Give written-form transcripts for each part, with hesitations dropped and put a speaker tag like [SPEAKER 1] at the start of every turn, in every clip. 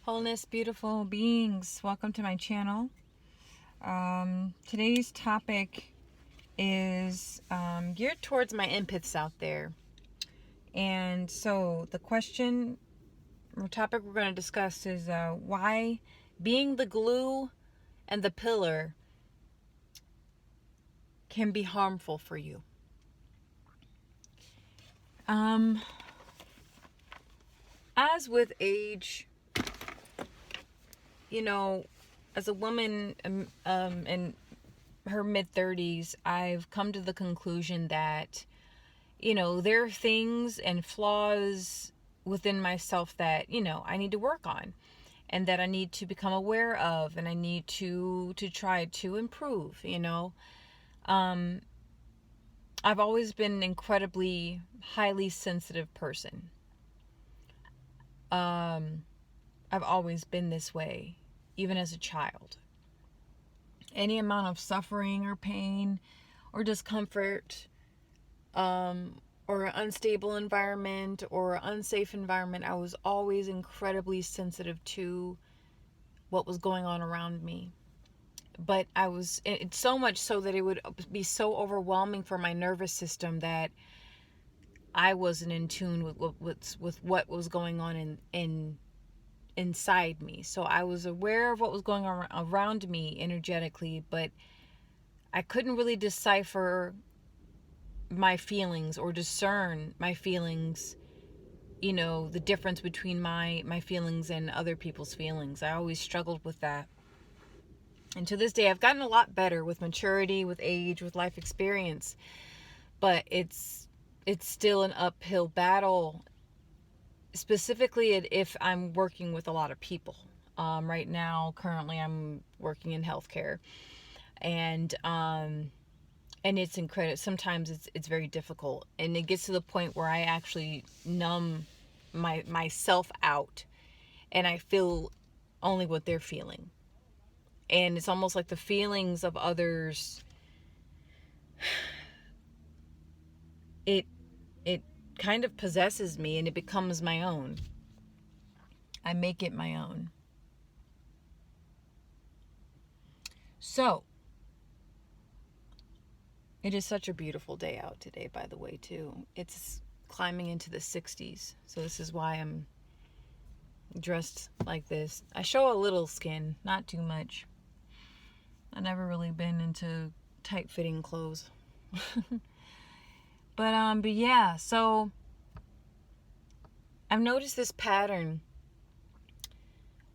[SPEAKER 1] Wholeness, beautiful beings, welcome to my channel. Today's topic is geared towards my empaths out there. And so the question or topic we're going to discuss is why being the glue and the pillar can be harmful for you. As with age, as a woman in her mid-30s, I've come to the conclusion that, there are things and flaws within myself that, I need to work on and that I need to become aware of, and I need to try to improve, I've always been an incredibly highly sensitive person. I've always been this way, even as a child. Any amount of suffering or pain or discomfort, or an unstable environment or unsafe environment, I was always incredibly sensitive to what was going on around me. But it's so much so that it would be so overwhelming for my nervous system that I wasn't in tune with what was going on inside me. So I was aware of what was going on around me energetically, but I couldn't really decipher my feelings or discern my feelings, the difference between my feelings and other people's feelings. I always struggled with that. And to this day, I've gotten a lot better with maturity, with age, with life experience, but it's still an uphill battle, specifically if I'm working with a lot of people. Right now, currently, I'm working in healthcare, and it's incredible. Sometimes it's very difficult, and it gets to the point where I actually numb myself out, and I feel only what they're feeling. And it's almost like the feelings of others, it kind of possesses me, and it becomes my own. I make it my own. So, it is such a beautiful day out today, by the way, too. It's climbing into the 60s. So this is why I'm dressed like this. I show a little skin, not too much. I've never really been into tight-fitting clothes. But yeah, so I've noticed this pattern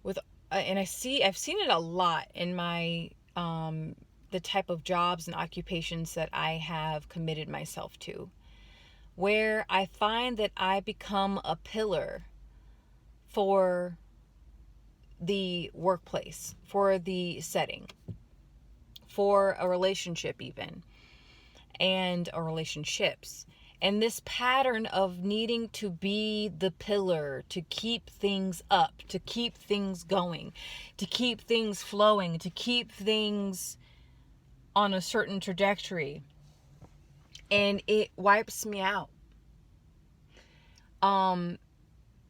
[SPEAKER 1] with, and I've seen it a lot in my, the type of jobs and occupations that I have committed myself to, where I find that I become a pillar for the workplace, for the setting, for a relationship even, and relationships. And this pattern of needing to be the pillar, to keep things up, to keep things going, to keep things flowing, to keep things on a certain trajectory. And it wipes me out.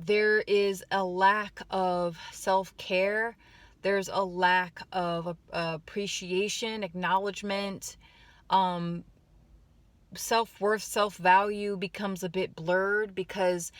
[SPEAKER 1] There is a lack of self-care. There's a lack of appreciation, acknowledgement. Self-worth, self-value becomes a bit blurred because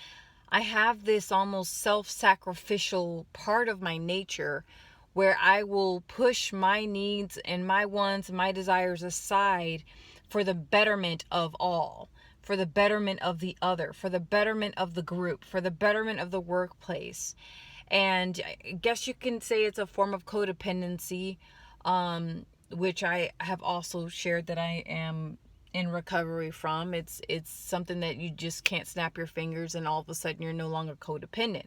[SPEAKER 1] I have this almost self-sacrificial part of my nature where I will push my needs and my wants and my desires aside for the betterment of all, for the betterment of the other, for the betterment of the group, for the betterment of the workplace. And I guess you can say it's a form of codependency, which I have also shared that I am in recovery from. It's something that you just can't snap your fingers and all of a sudden you're no longer codependent.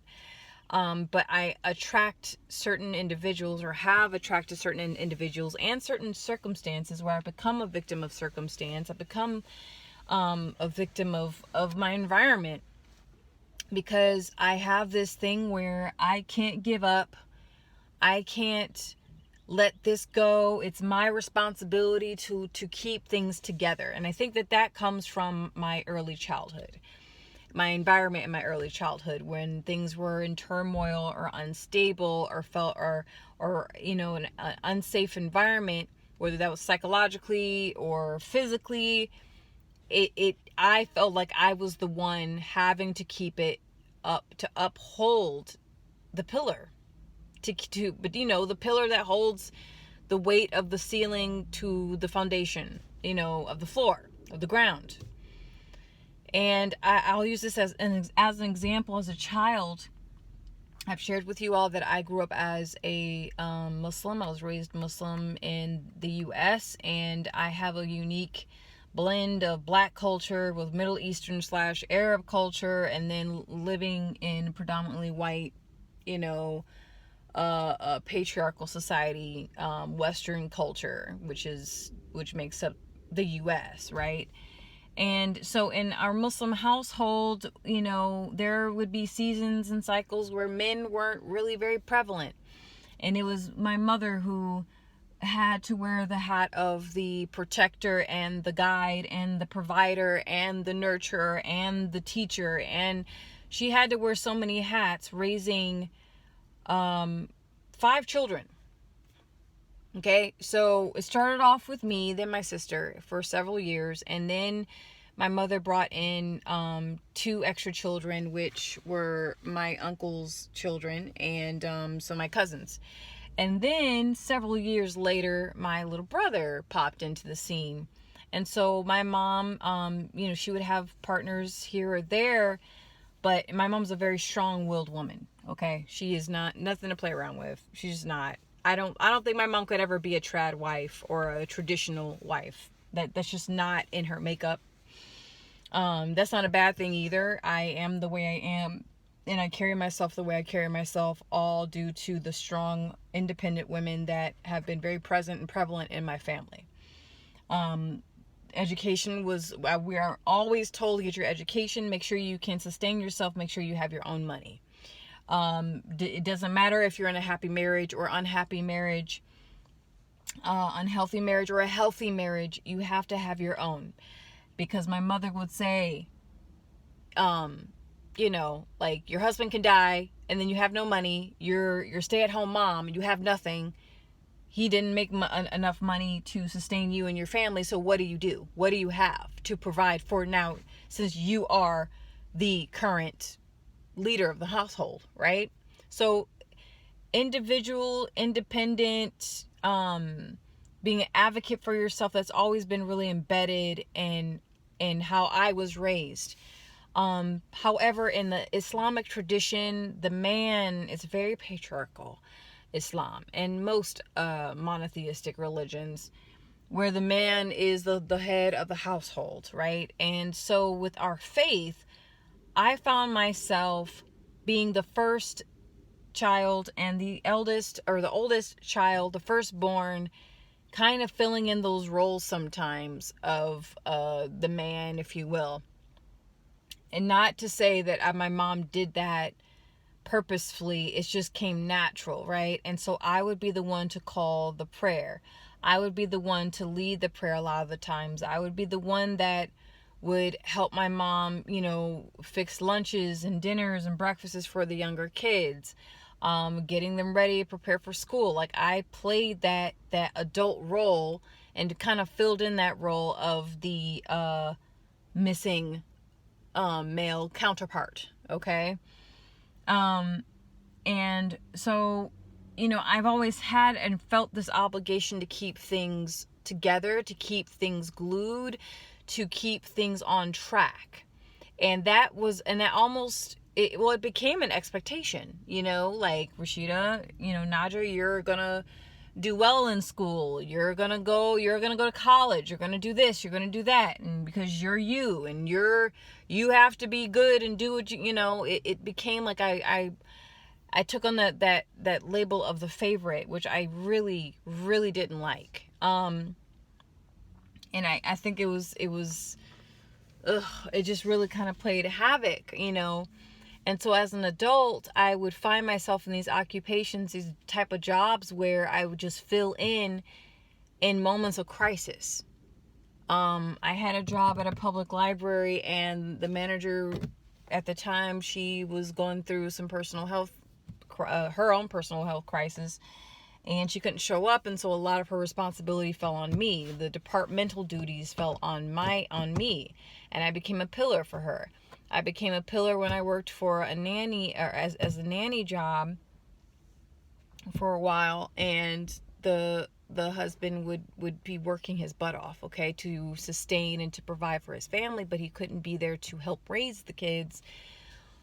[SPEAKER 1] But I attract certain individuals, or have attracted certain individuals and certain circumstances where I become a victim of circumstance. I become a victim of my environment, because I have this thing where I can't give up. I can't let this go. It's my responsibility to keep things together. And I think that comes from my early childhood. my environment in my early childhood, when things were in turmoil or unstable or felt or an unsafe environment, whether that was psychologically or physically. I felt like I was the one having to keep it up, to uphold the pillar, but the pillar that holds the weight of the ceiling to the foundation, of the floor, of the ground. And I'll use this as an example. As a child, I've shared with you all that I grew up as a Muslim. I was raised Muslim in the U.S., and I have a unique blend of black culture with Middle Eastern / Arab culture, and then living in predominantly white, a patriarchal society, Western culture, which makes up the U.S., right? And so in our Muslim household, there would be seasons and cycles where men weren't really very prevalent. And it was my mother who had to wear the hat of the protector and the guide and the provider and the nurturer and the teacher. And she had to wear so many hats, raising 5 children. Okay, so it started off with me, then my sister for several years, and then my mother brought in 2 extra children, which were my uncle's children, and so my cousins. And then several years later, my little brother popped into the scene. And so my mom, she would have partners here or there, but my mom's a very strong-willed woman. Okay, she is nothing to play around with. She's just not. I don't think my mom could ever be a trad wife or a traditional wife. That's just not in her makeup. That's not a bad thing either. I am the way I am, and I carry myself the way I carry myself, all due to the strong, independent women that have been very present and prevalent in my family. Education we are always told to get your education, make sure you can sustain yourself, make sure you have your own money. It doesn't matter if you're in a happy marriage or unhappy marriage, unhealthy marriage or a healthy marriage, you have to have your own. Because my mother would say, like, your husband can die and then you have no money. You're stay-at-home mom, you have nothing. He didn't make enough money to sustain you and your family. So what do? What do you have to provide for now, since you are the current leader of the household, right? So individual, independent, being an advocate for yourself, that's always been really embedded in how I was raised. However, in the Islamic tradition, the man is very patriarchal. Islam and most monotheistic religions, where the man is the head of the household, right? And so with our faith, I found myself being the first child and the eldest or the oldest child, the firstborn, kind of filling in those roles sometimes of the man, if you will. And not to say that my mom did that purposefully, it just came natural, right? And so I would be the one to call the prayer. I would be the one to lead the prayer a lot of the times. I would be the one that would help my mom, fix lunches and dinners and breakfasts for the younger kids, getting them ready, prepare for school. Like, I played that adult role and kind of filled in that role of the missing male counterpart, okay? And so, I've always had and felt this obligation to keep things together, to keep things glued, to keep things on track. And that almost, it became an expectation, like, Rashida, Nadja, you're gonna do well in school. You're gonna go to college. You're gonna do this. You're gonna do that. And because you're you, and you have to be good and do what it became like I took on that label of the favorite, which I really, really didn't like. And I think it just really kind of played havoc, And so as an adult, I would find myself in these occupations, these type of jobs where I would just fill in moments of crisis. I had a job at a public library, and the manager at the time she was going through some personal health, her own personal health crisis, and she couldn't show up, and so a lot of her responsibility fell on me. The departmental duties fell on me, and I became a pillar for her. I became a pillar when I worked for a nanny, or as a nanny job for a while, and the husband would be working his butt off, okay, to sustain and to provide for his family, but he couldn't be there to help raise the kids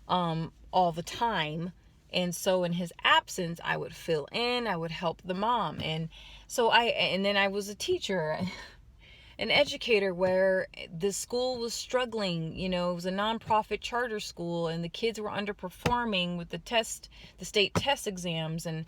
[SPEAKER 1] all the time. And so in his absence, I would fill in, I would help the mom. And then I was a teacher, an educator, where the school was struggling. It was a nonprofit charter school, and the kids were underperforming with the state test exams. And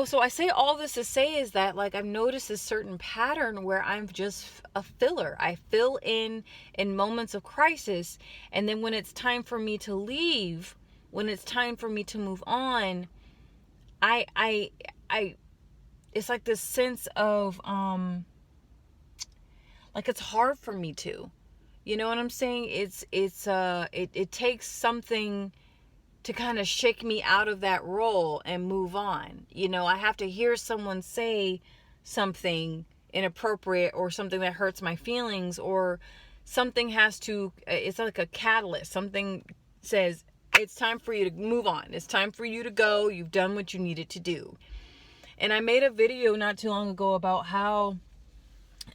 [SPEAKER 1] so I say all this to say is that, like, I've noticed a certain pattern where I'm just a filler. I fill in moments of crisis, and then when it's time for me to leave, when it's time for me to move on, I it's like this sense of like it's hard for me to, you know what I'm saying? It takes something to kind of shake me out of that role and move on. I have to hear someone say something inappropriate or something that hurts my feelings, or something it's like a catalyst. Something says, it's time for you to move on. It's time for you to go. You've done what you needed to do. And I made a video not too long ago about how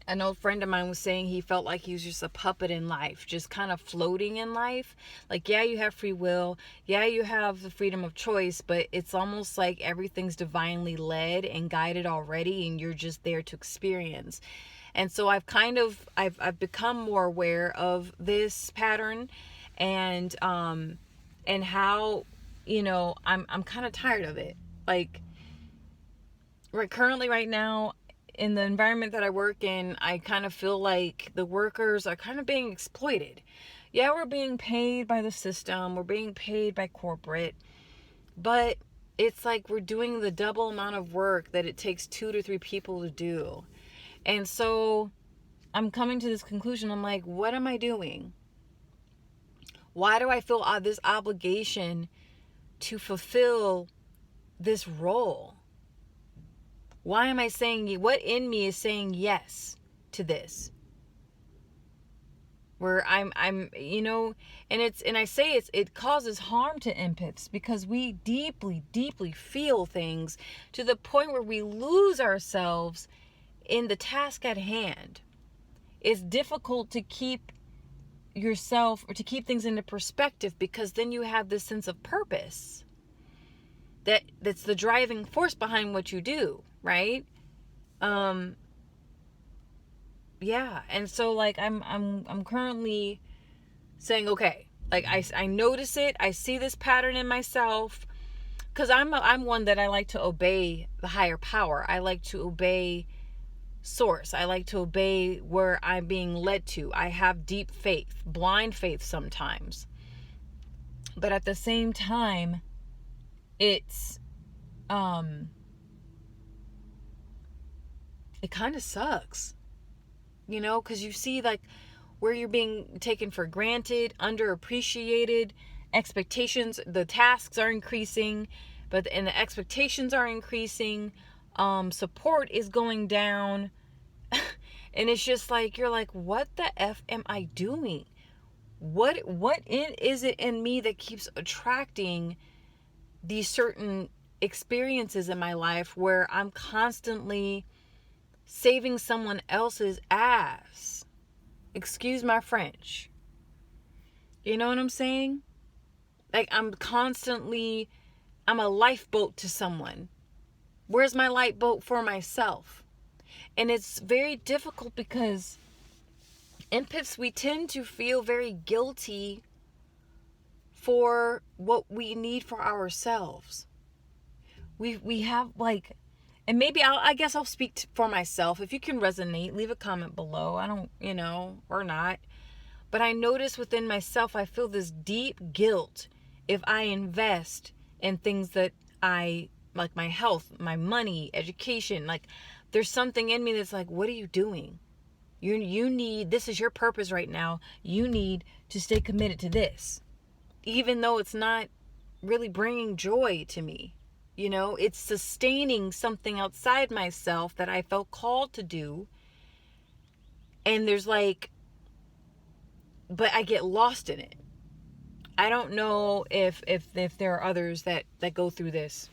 [SPEAKER 1] an old friend of mine was saying he felt like he was just a puppet in life, just kind of floating in life. Like, yeah, you have free will. Yeah, you have the freedom of choice, but it's almost like everything's divinely led and guided already, and you're just there to experience. And so I've become more aware of this pattern, and how, I'm kind of tired of it. Like, currently right now, in the environment that I work in, I kind of feel like the workers are kind of being exploited. Yeah, we're being paid by the system, we're being paid by corporate, but it's like we're doing the double amount of work that it takes 2 to 3 people to do. And so I'm coming to this conclusion. I'm like, what am I doing? Why do I feel this obligation to fulfill this role? Why am I saying, what in me is saying yes to this? Where I'm, and I say it causes harm to empaths, because we deeply, deeply feel things to the point where we lose ourselves in the task at hand. It's difficult to keep yourself, or to keep things into perspective, because then you have this sense of purpose that's the driving force behind what you do, right? Yeah. And so, like, I'm currently saying, okay, like, I notice it, I see this pattern in myself, because I'm one that I like to obey the higher power. I like to obey source. I like to obey where I'm being led to. I have deep faith, blind faith sometimes. But at the same time, it's it kind of sucks, because you see, like, where you're being taken for granted, underappreciated, expectations, the tasks are increasing, and the expectations are increasing, support is going down, and it's just like, you're like, what the F am I doing? What is it in me that keeps attracting these certain experiences in my life where I'm constantly saving someone else's ass? Excuse my French. You know what I'm saying? Like, I'm a lifeboat to someone. Where's my lifeboat for myself? And it's very difficult, because empaths, we tend to feel very guilty for what we need for ourselves. We have, like, and maybe I guess I'll speak for myself. If you can resonate, leave a comment below. I don't, or not. But I notice within myself, I feel this deep guilt if I invest in things that I, like my health, my money, education. Like, there's something in me that's like, what are you doing? You need, this is your purpose right now. You need to stay committed to this. Even though it's not really bringing joy to me. You know, it's sustaining something outside myself that I felt called to do. And there's like, but I get lost in it. I don't know if there are others that go through this.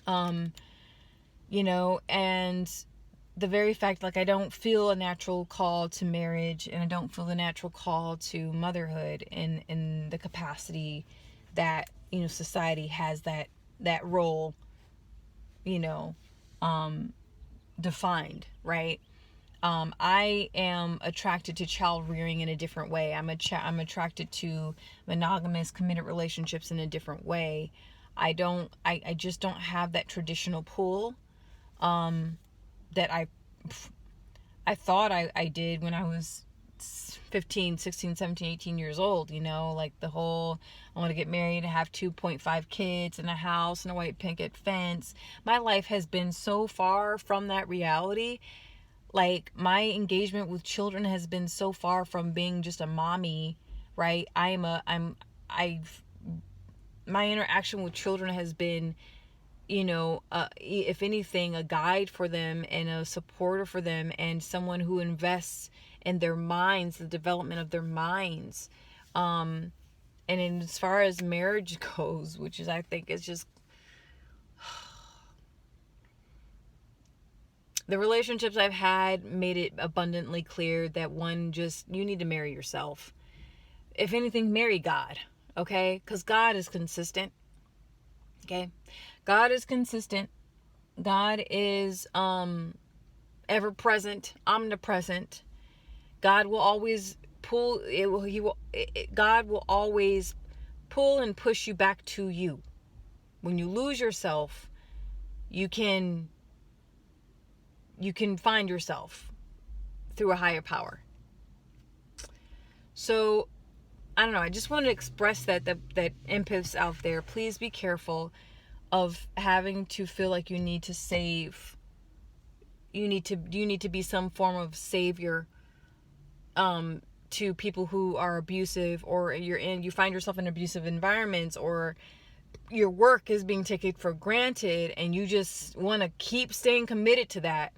[SPEAKER 1] You know, and the very fact, like, I don't feel a natural call to marriage, and I don't feel the natural call to motherhood in the capacity that, you know, society has that role, you know, defined, right? I am attracted to child rearing in a different way. I'm attracted to monogamous, committed relationships in a different way. I just don't have that traditional pull that I thought I did when I was 15, 16, 17, 18 years old, you know, like the whole, I want to get married and have 2.5 kids and a house and a white picket fence. My life has been so far from that reality. Like, my engagement with children has been so far from being just a mommy, right? My interaction with children has been, you know, if anything, a guide for them and a supporter for them, and someone who invests in their minds, the development of their minds. And as far as marriage goes, which is, I think, is just the relationships I've had made it abundantly clear that you need to marry yourself. If anything, marry God, okay? Because God is consistent, okay? God is consistent. God is ever present, omnipresent. God will always God will always pull and push you back to you. When you lose yourself, you can find yourself through a higher power. So, I don't know, I just want to express that empaths out there, please be careful of having to feel like you need to save. You need to be some form of savior to people who are abusive, or you find yourself in abusive environments, or your work is being taken for granted and you just want to keep staying committed to that.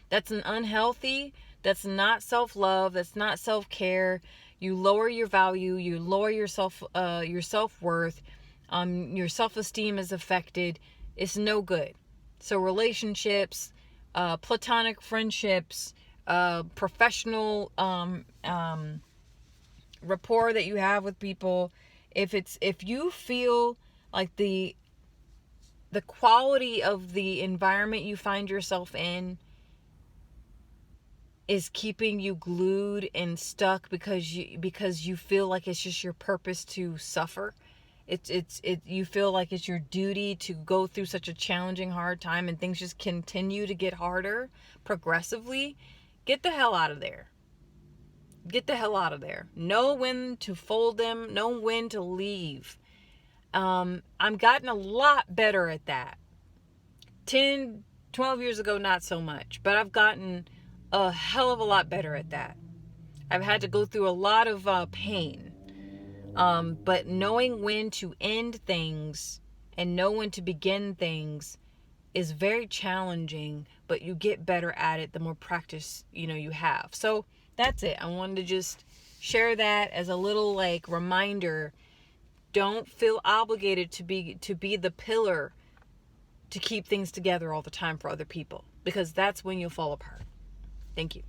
[SPEAKER 1] That's unhealthy. That's not self-love. That's not self-care. You lower your value. You lower your self-worth. Your self-esteem is affected. It's no good. So relationships, platonic friendships, professional rapport that you have with people, if you feel like the quality of the environment you find yourself in is keeping you glued and stuck because you feel like it's just your purpose to suffer, you feel like it's your duty to go through such a challenging, hard time, and things just continue to get harder progressively, get the hell out of there. Get the hell out of there. Know when to fold them. Know when to leave. I'm gotten a lot better at that. 10, 12 years ago, not so much. But I've gotten a hell of a lot better at that. I've had to go through a lot of pain. But knowing when to end things and know when to begin things is very challenging, but you get better at it the more practice, you have. So that's it. I wanted to just share that as a little reminder. Don't feel obligated to be the pillar to keep things together all the time for other people, because that's when you'll fall apart. Thank you.